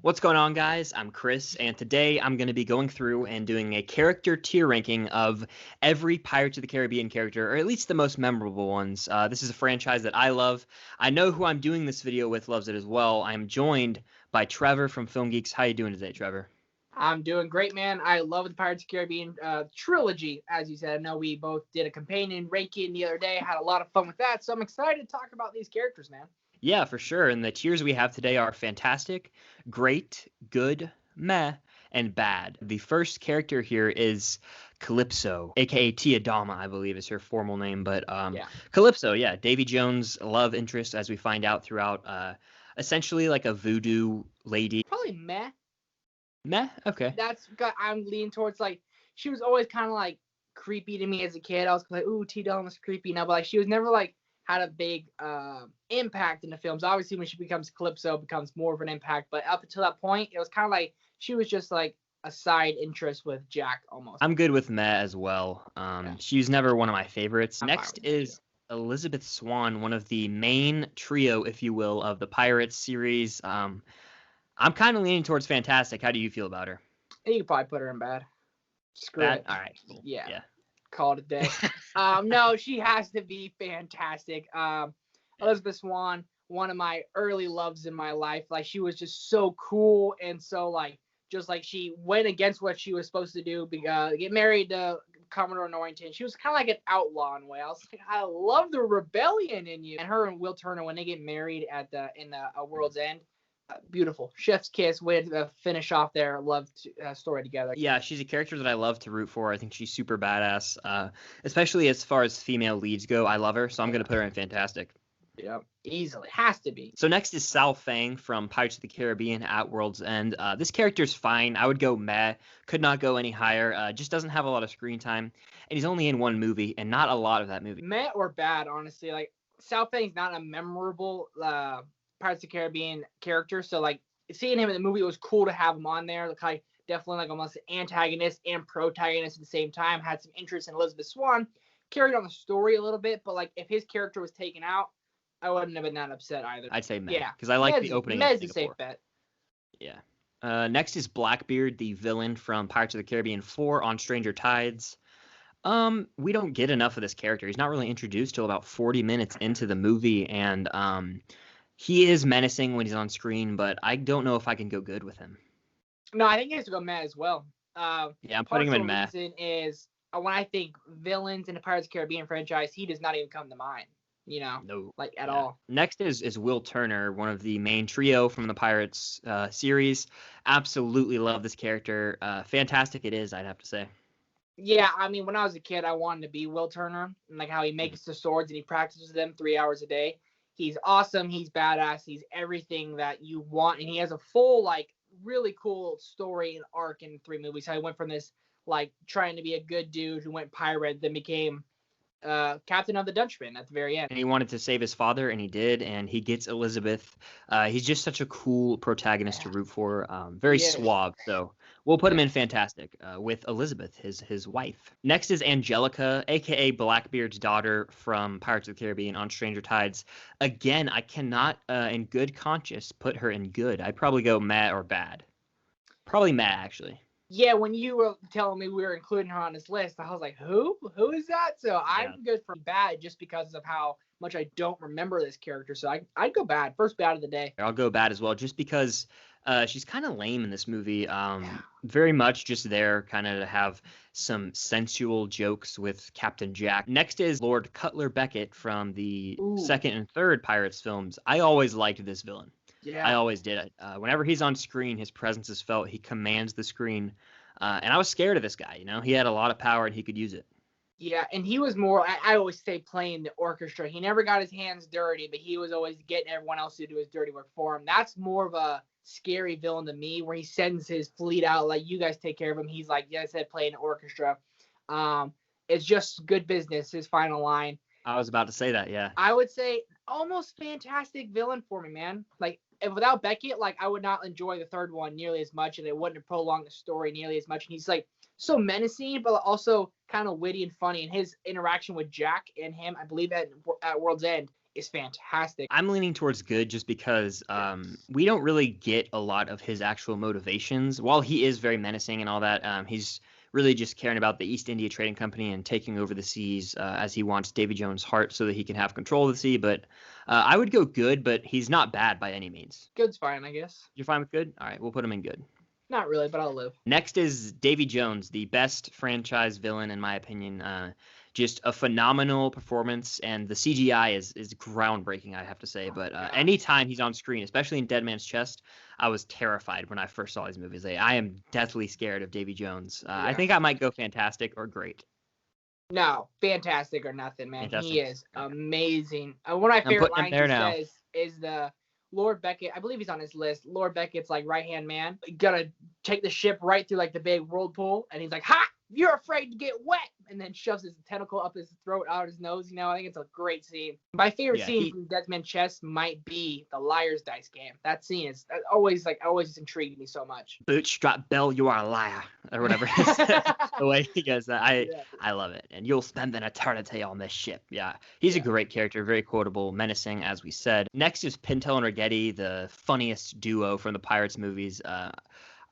What's going on, guys? I'm Chris, and today I'm going to be going through and doing a character tier ranking of every Pirates of the Caribbean character, or at least the most memorable ones. This is a franchise that I love. I know who I'm doing this video with loves it as well. I'm joined by Trevor from Film Geeks. How you doing today, Trevor? I'm doing great, man. I love the Pirates of the Caribbean trilogy, as you said. I know we both did a companion ranking the other day. Had a lot of fun with that, so I'm excited to talk about these characters, man. Yeah, for sure. And the tiers we have today are fantastic, great, good, meh, and bad. The first character here is Calypso, aka Tia Dama, I believe is her formal name. But Yeah. Calypso, yeah, Davy Jones' love interest, as we find out throughout, essentially like a voodoo lady. Probably meh. Meh, okay. I'm leaning towards, like, she was always kind of like creepy to me as a kid. I was like, ooh, Tia Dama's creepy now, but like she was never like had a big impact in the films. Obviously, when she becomes Calypso, it becomes more of an impact. But up until that point, it was kind of like she was just like a side interest with Jack almost. I'm good with meh as well. Yeah. She was never one of my favorites. I'm Next fine with that, is Elizabeth Swan, one of the main trio, if you will, of the Pirates series. I'm kind of leaning towards fantastic. How do you feel about her? You could probably put her in bad. Screw Bad? it. All right. Cool. Yeah. Call it a day. No, she has to be fantastic. Elizabeth Swan, one of my early loves in my life. Like, she was just so cool and so like just like she went against what she was supposed to do. Get married to Commodore Norrington. She was kind of like an outlaw in a way. I was like, I love the rebellion in you. And her and Will Turner, when they get married in the World's End. Beautiful. Chef's kiss. Way to finish off their love story together. Yeah, she's a character that I love to root for. I think she's super badass, especially as far as female leads go. I love her, so I'm going to put her in fantastic. Yep, easily. Has to be. So next is Sal Fang from Pirates of the Caribbean at World's End. This character's fine. I would go meh. Could not go any higher. Just doesn't have a lot of screen time. And he's only in one movie, and not a lot of that movie. Meh or bad, honestly. Like, Sal Fang's not a memorable Pirates of the Caribbean character, so like seeing him in the movie, it was cool to have him on there. Like, definitely like almost an antagonist and protagonist at the same time. Had some interest in Elizabeth Swan, carried on the story a little bit, but like if his character was taken out, I wouldn't have been that upset either. I'd say meh. Yeah, Because I like the opening. Meh's a safe bet. Yeah. Next is Blackbeard, the villain from Pirates of the Caribbean 4 on Stranger Tides. We don't get enough of this character. He's not really introduced till about 40 minutes into the movie, and he is menacing when he's on screen, but I don't know if I can go good with him. No, I think he has to go meh as well. Yeah, I'm putting him in meh. Reason is when I think villains in the Pirates of the Caribbean franchise, he does not even come to mind. No, like at all. Next is Will Turner, one of the main trio from the Pirates series. Absolutely love this character. Fantastic it is, I'd have to say. Yeah, I mean, when I was a kid, I wanted to be Will Turner, and like how he makes the swords and he practices them 3 hours a day. He's awesome. He's badass. He's everything that you want, and he has a full, like, really cool story and arc in 3 movies. How he went from this, like, trying to be a good dude who went pirate, then became captain of the Dutchman at the very end. And he wanted to save his father, and he did, and he gets Elizabeth. He's just such a cool protagonist to root for. Very suave, so we'll put him in fantastic with Elizabeth, his wife. Next is Angelica, a.k.a. Blackbeard's daughter from Pirates of the Caribbean on Stranger Tides. Again, I cannot, in good conscience, put her in good. I'd probably go meh or bad. Probably meh, actually. Yeah, when you were telling me we were including her on this list, I was like, who? Who is that? So I'm good for bad just because of how much I don't remember this character. So I'd go bad. First bad of the day. I'll go bad as well just because she's kind of lame in this movie. Very much just there kind of to have some sensual jokes with Captain Jack. Next is Lord Cutler Beckett from the second and third Pirates films. I always liked this villain. Yeah, I always did it. Whenever he's on screen, his presence is felt. He commands the screen. And I was scared of this guy, He had a lot of power and he could use it. Yeah, and he was more, I always say, playing the orchestra. He never got his hands dirty, but he was always getting everyone else to do his dirty work for him. That's more of a scary villain to me, where he sends his fleet out, like, you guys take care of him. He's like, yeah, I said, playing the orchestra. It's just good business, his final line. I was about to say that, yeah. I would say almost fantastic villain for me, man. Like, and without Beckett, like, I would not enjoy the third one nearly as much, and it wouldn't have prolonged the story nearly as much. And he's like so menacing, but also kind of witty and funny. And his interaction with Jack and him, I believe at World's End, is fantastic. I'm leaning towards good just because we don't really get a lot of his actual motivations. While he is very menacing and all that, he's really just caring about the East India Trading Company and taking over the seas as he wants Davy Jones' heart so that he can have control of the sea. But I would go good, but he's not bad by any means. Good's fine, I guess. You're fine with good? All right, we'll put him in good. Not really, but I'll live. Next is Davy Jones, the best franchise villain in my opinion. Just a phenomenal performance, and the CGI is groundbreaking, I have to say. But anytime he's on screen, especially in Dead Man's Chest, I was terrified when I first saw these movies. I am deathly scared of Davy Jones. I think I might go fantastic or great. No, fantastic or nothing, man. Fantastic. He is amazing. One of my favorite lines he says is the Lord Beckett. I believe he's on his list. Lord Beckett's like right-hand man. Gonna take the ship right through like the big whirlpool, and he's like, "Ha! You're afraid to get wet," and then shoves his tentacle up his throat, out his nose. You know, I think it's a great scene. My favorite scene from Dead Man's Chest might be the Liar's Dice game. That scene is always intrigued me so much. Bootstrap Bell, you are a liar, or whatever. The way he goes, I love it. And you'll spend an eternity on this ship. Yeah, he's a great character, very quotable, menacing, as we said. Next is Pintel and Rigetti, the funniest duo from the Pirates movies.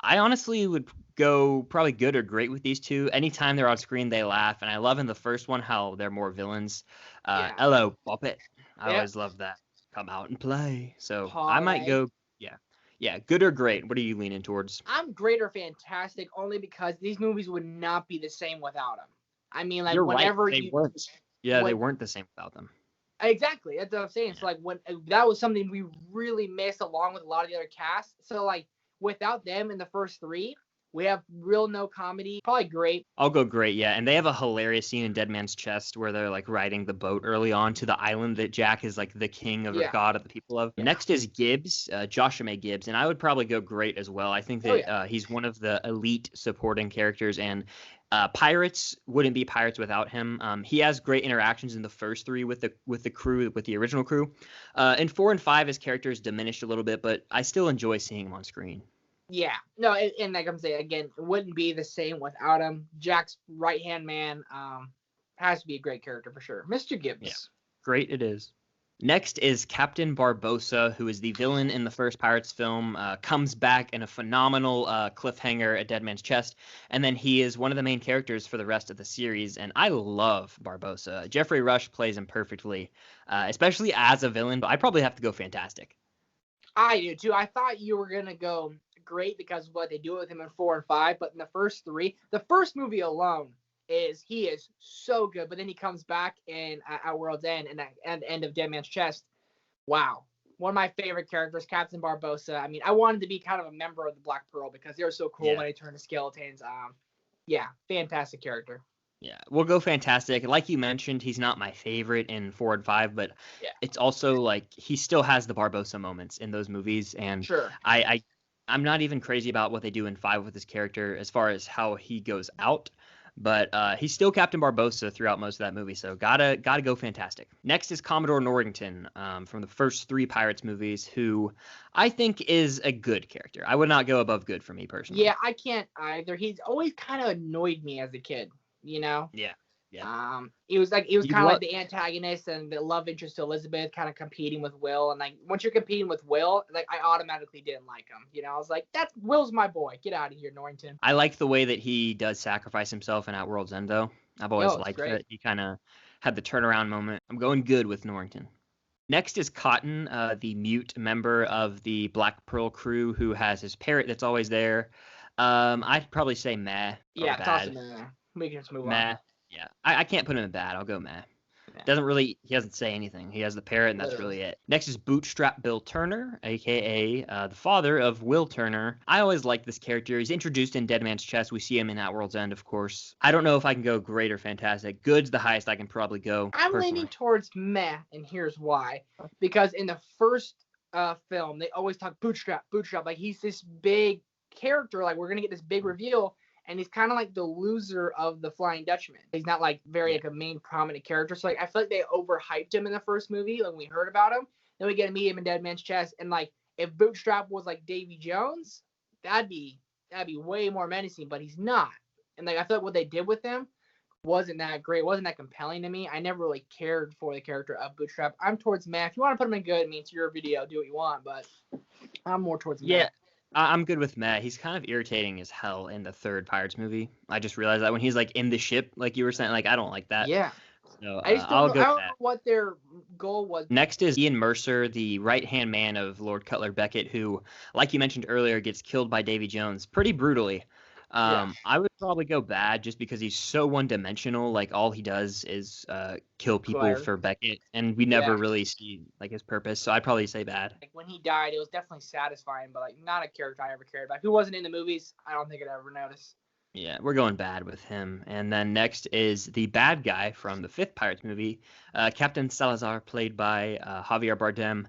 I honestly would go probably good or great with these two. Anytime they're on screen, they laugh. And I love in the first one how they're more villains. Hello, Boppet. I always love that. Come out and play. So I might go, good or great. What are you leaning towards? I'm great or fantastic only because these movies would not be the same without them. I mean, like, You're whenever right. They weren't. Yeah, they weren't the same without them. Exactly. That's what I'm saying. Yeah. So, like, when that was something we really missed along with a lot of the other casts. So, like, without them in the first three, we have real no comedy. Probably great. I'll go great, yeah. And they have a hilarious scene in Dead Man's Chest where they're like riding the boat early on to the island that Jack is like the king of, or god of the people of. Yeah. Next is Gibbs, Joshua Gibbs, and I would probably go great as well. I think that he's one of the elite supporting characters, and Pirates wouldn't be Pirates without him. He has great interactions in the first three with the crew, with the original crew. In 4 and 5, his character is diminished a little bit, but I still enjoy seeing him on screen. Yeah, no, and like I'm saying again, it wouldn't be the same without him. Jack's right-hand man has to be a great character for sure. Mr. Gibbs. Yeah, great it is. Next is Captain Barbosa, who is the villain in the first Pirates film, comes back in a phenomenal cliffhanger at Dead Man's Chest, and then he is one of the main characters for the rest of the series, and I love Barbosa. Jeffrey Rush plays him perfectly, especially as a villain, but I probably have to go fantastic. I do too. I thought you were going to go great because of what they do with him in 4 and 5, but in the first 3, the first movie alone, he is so good, but then he comes back in at World's End and at the end of Dead Man's Chest. Wow. One of my favorite characters, Captain Barbosa. I mean, I wanted to be kind of a member of the Black Pearl because they were so cool when they turned to skeletons. Fantastic character. Yeah, we'll go fantastic. Like you mentioned, he's not my favorite in 4 and 5, but it's also like he still has the Barbosa moments in those movies, and I'm not even crazy about what they do in 5 with his character as far as how he goes out. But he's still Captain Barbosa throughout most of that movie, so gotta go fantastic. Next is Commodore Norrington from the first 3 Pirates movies, who I think is a good character. I would not go above good for me personally. Yeah, I can't either. He's always kind of annoyed me as a kid, you know? Yeah. He was kind of like the antagonist and the love interest to Elizabeth, kind of competing with Will. And like once you're competing with Will, like I automatically didn't like him. You know, I was like, "That's Will's my boy. Get out of here, Norrington." I like the way that he does sacrifice himself in At World's End, though. I've always liked it. He kind of had the turnaround moment. I'm going good with Norrington. Next is Cotton, the mute member of the Black Pearl crew who has his parrot that's always there. I'd probably say meh. Yeah, toss him in there. We can just move on. Yeah, I can't put him in bad. I'll go meh. He doesn't say anything. He has the parrot, and that's really it. Next is Bootstrap Bill Turner, a.k.a. The father of Will Turner. I always like this character. He's introduced in Dead Man's Chest. We see him in At World's End, of course. I don't know if I can go great or fantastic. Good's the highest I can probably go. I'm leaning towards meh, and here's why. Because in the first film, they always talk Bootstrap. Like, he's this big character. Like, we're going to get this big reveal. And he's kind of like the loser of the Flying Dutchman. He's not like like a main prominent character. So like I feel like they overhyped him in the first movie when we heard about him. Then we get to meet him in Dead Man's Chest. And like if Bootstrap was like Davy Jones, that'd be way more menacing. But he's not. And like I feel like what they did with him, wasn't that great, wasn't that compelling to me. I never really cared for the character of Bootstrap. I'm towards meh. If you want to put him in good, I mean, it's your video, do what you want, but I'm more towards meh. Yeah, I'm good with Matt. He's kind of irritating as hell in the third Pirates movie. I just realized that when he's like in the ship, like you were saying, like I don't like that. Yeah. So I just I'll don't go know, I don't with know that. what their goal was. Next is Ian Mercer, the right-hand man of Lord Cutler Beckett, who, like you mentioned earlier, gets killed by Davy Jones pretty brutally. Yeah. I would probably go bad just because he's so one-dimensional. Like all he does is kill people Claire. for Beckett, and we Yeah. never really see like his purpose. So I'd probably say bad. Like when he died, it was definitely satisfying, but like not a character I ever cared about. If he wasn't in the movies, I don't think I'd ever notice. Yeah, we're going bad with him. And then next is the bad guy from the fifth Pirates movie, Captain Salazar, played by Javier Bardem.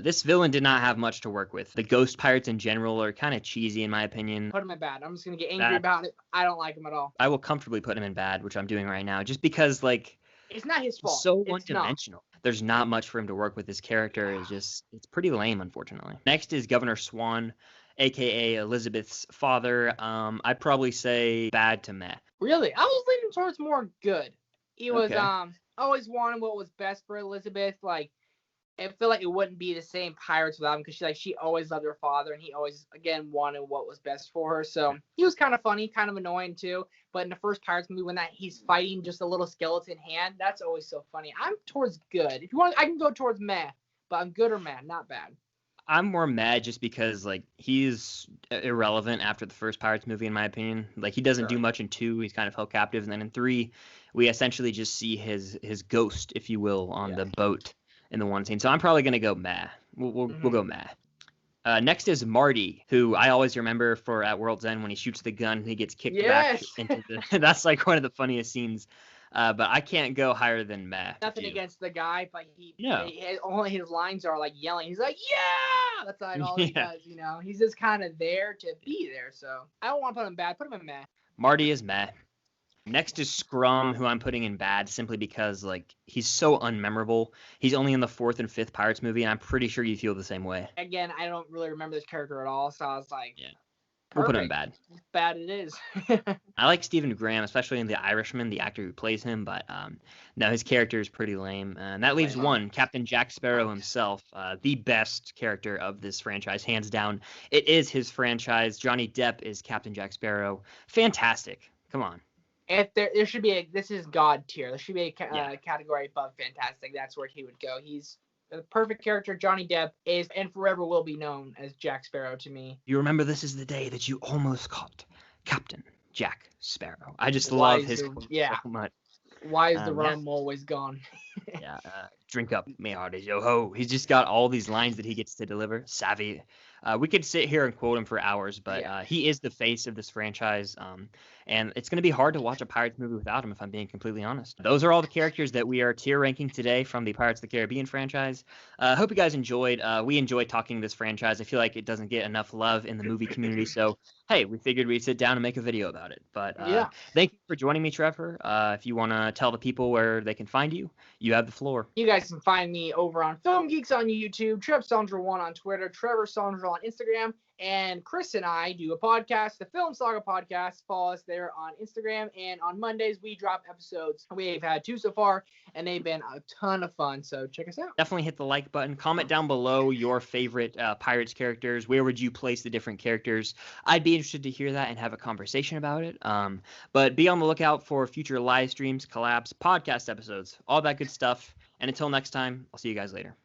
This villain did not have much to work with. The ghost pirates in general are kind of cheesy, in my opinion. Put him in bad. I'm just gonna get angry about it. I don't like him at all. I will comfortably put him in bad, which I'm doing right now, just because like It's not his fault. he's so It's one-dimensional. There's not much for him to work with. His character is just it's pretty lame, unfortunately. Next is Governor Swan, aka Elizabeth's father. I'd probably say bad to meh. Really, I was leaning towards more good. He was Okay. always wanting what was best for Elizabeth. Like I feel like it wouldn't be the same Pirates without him because she always loved her father and he always again wanted what was best for her. So he was kind of funny, kind of annoying too. But in the first Pirates movie, when he's fighting just a little skeleton hand, that's always so funny. I'm towards good. If you want, I can go towards meh, but I'm good or meh, not bad. I'm more mad just because like he's irrelevant after the first Pirates movie, in my opinion. Like he doesn't do Sure. much in 2. He's kind of held captive, and then in 3, we essentially just see his ghost, if you will, on the boat in the one scene. So I'm probably gonna go meh. We'll go meh. Next is Marty, who I always remember for at World's End when he shoots the gun and he gets kicked back Yes. into the. That's like one of the funniest scenes. But I can't go higher than meh. Nothing Dude. against the guy, but No. only his lines are like yelling. He's like, yeah, that's like all he Yeah. does. You know, he's just kind of there to be there. So I don't want to put him bad. Put him in meh. Marty is meh. Next is Scrum, who I'm putting in bad simply because like he's so unmemorable. He's only in the 4th and 5th Pirates movie, and I'm pretty sure you feel the same way. Again, I don't really remember this character at all, so I was like, Yeah. We'll put him in perfect. bad. Bad it is. I like Stephen Graham, especially in The Irishman, the actor who plays him, but no, his character is pretty lame. And that leaves Lame. one, Captain Jack Sparrow himself, the best character of this franchise, hands down. It is his franchise. Johnny Depp is Captain Jack Sparrow. Fantastic. Come on. If there should be this is God tier. There should be a Yeah. category above fantastic. That's where he would go. He's the perfect character. Johnny Depp is and forever will be known as Jack Sparrow to me. You remember this is the day that you almost caught Captain Jack Sparrow. I just Why love is his the- quote yeah. so much. Why is the Yeah. rum always gone? Yeah, drink up, me heart is yo ho. He's just got all these lines that he gets to deliver. Savvy. We could sit here and quote him for hours, but Yeah. he is the face of this franchise. And it's going to be hard to watch a Pirates movie without him, if I'm being completely honest. Those are all the characters that we are tier ranking today from the Pirates of the Caribbean franchise. I hope you guys enjoyed. We enjoyed talking this franchise. I feel like it doesn't get enough love in the movie community. So, hey, we figured we'd sit down and make a video about it. But Yeah. thank you for joining me, Trevor. If you want to tell the people where they can find you, you have the floor. You guys can find me over on Film Geeks on YouTube, TrevSandra1 on Twitter, Trevor Sandra on Instagram, and Chris and I do a podcast, the Film Saga Podcast. Follow us there on Instagram, and on Mondays we drop episodes. We've had 2 so far, and they've been a ton of fun, so check us out. Definitely hit the like button. Comment down below your favorite Pirates characters. Where would you place the different characters? I'd be interested to hear that and have a conversation about it. But be on the lookout for future live streams, collabs, podcast episodes, all that good stuff. And until next time, I'll see you guys later.